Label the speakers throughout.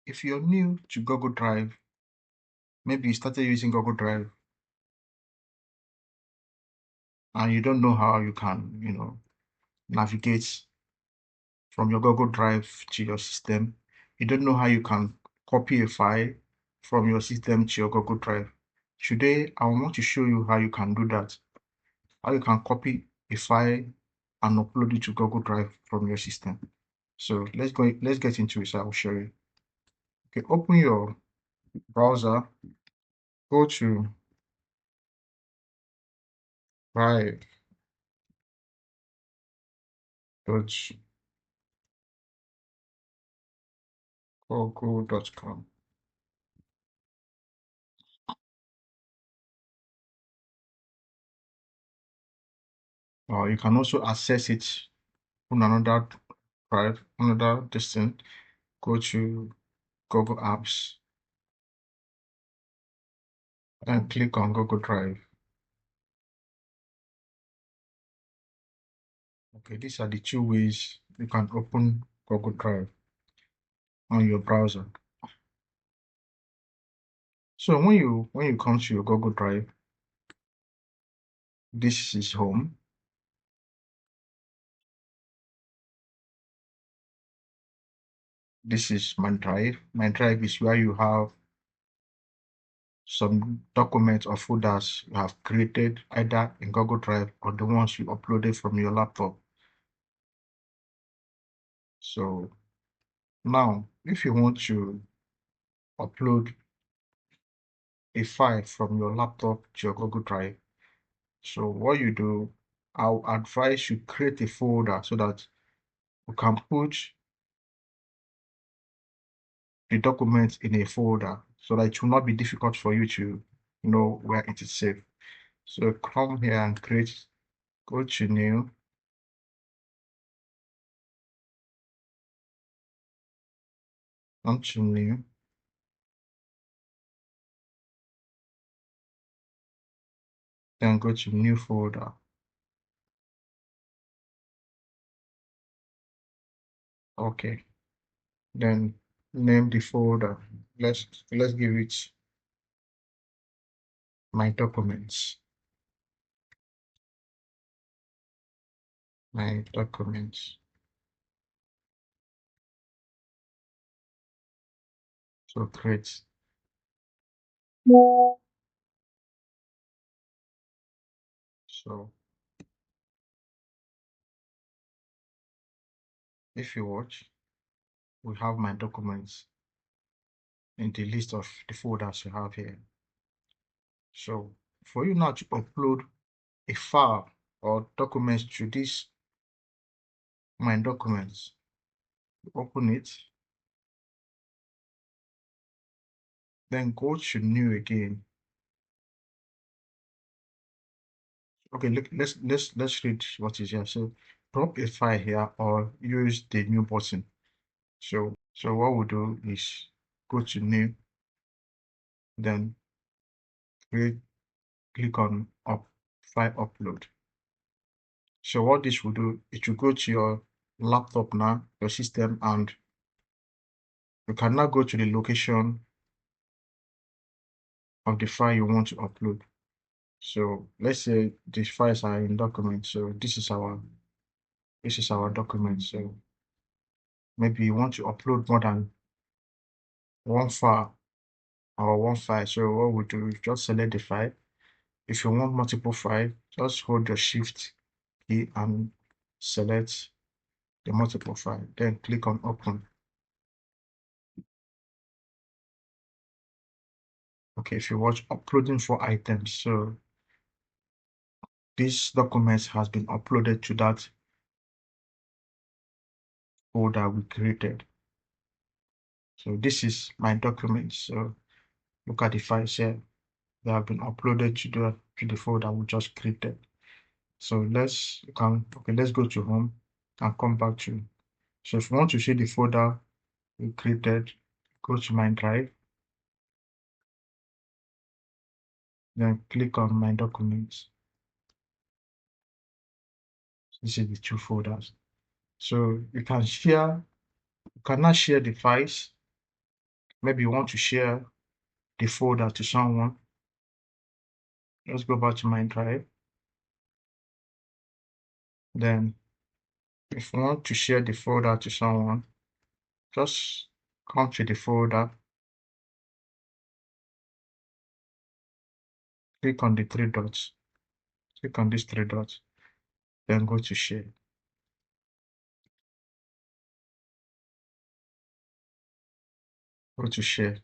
Speaker 1: if you're new to Google Drive, maybe you started using Google Drive and you don't know how you can, navigate from your Google Drive to your system. You don't know how you can copy a file from your system to your Google Drive. Today, I want to show you how you can do that. How you can copy a file and upload it to Google Drive from your system. So let's get into it. So I'll show you. Okay, open your browser, go to drive.google.com. Or you can also access it on another drive, another distance. Go to Google Apps and click on Google Drive. Okay, these are the two ways you can open Google Drive on your browser. So when you come to your Google Drive, this is home. This is my drive. My drive is where you have some documents or folders you have created either in Google Drive or the ones you uploaded from your laptop. So now, if you want to upload a file from your laptop to your Google Drive, so what you do, I'll advise you create a folder so that you can put the documents in a folder so that it will not be difficult for you to know where it is safe. So come here and go to new, come to new, then go to new folder. Okay, then name the folder. Let's give it my documents. My documents. So create. So if you watch, we have my documents in the list of the folders you have here. So for you now to upload a file or documents to this my documents, open it, then go to new again. Okay, let's read what is here. So drop a file here or use the new button. So what we'll do is go to new, then click on file upload. So what this will do, it will go to your laptop now, your system, and you can now go to the location of the file you want to upload. So let's say these files are in documents. So this is our document. So maybe you want to upload more than one file or one file. So what we do is just select the file. If you want multiple files, just hold your shift key and select the multiple file. Then click on open. Okay, if you watch uploading for items, so this document has been uploaded to that folder we created. So this is my document. So look at the files here. They have been uploaded to the folder we just created. So let's go to home and come back to. So if you want to see the folder we created, go to my drive, then click on my documents. This is the two folders. So you can now share the files Maybe you want to share the folder to someone. Let's go back to my drive. Then if you want to share the folder to someone, just come to the folder, click on the three dots, click on these three dots, then go to share. Go to share.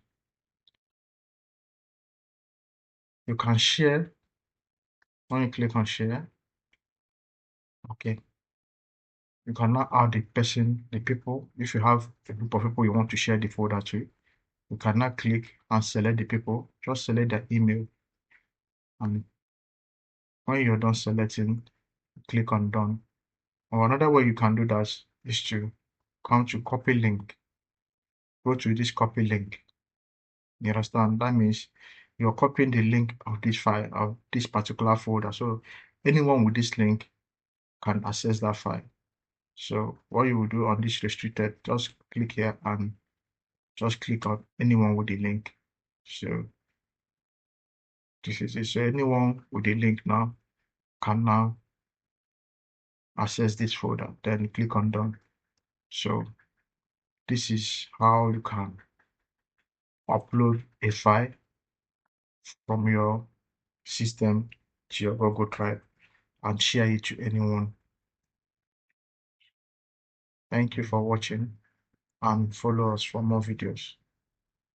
Speaker 1: You can share when you click on share. Okay. You can now add the people. If you have a group of people you want to share the folder to, you can now click and select the people. Just select their email. And when you're done selecting, click on done. Or another way you can do that is to come to copy link. Go to this copy link. You understand? That means you're copying the link of this file, of this particular folder. So anyone with this link can access that file. So what you will do on this restricted, just click here and just click on anyone with the link. So this is it. So anyone with the link now can now access this folder. Then click on done. So this is how you can upload a file from your system to your Google Drive and share it to anyone. Thank you for watching and follow us for more videos.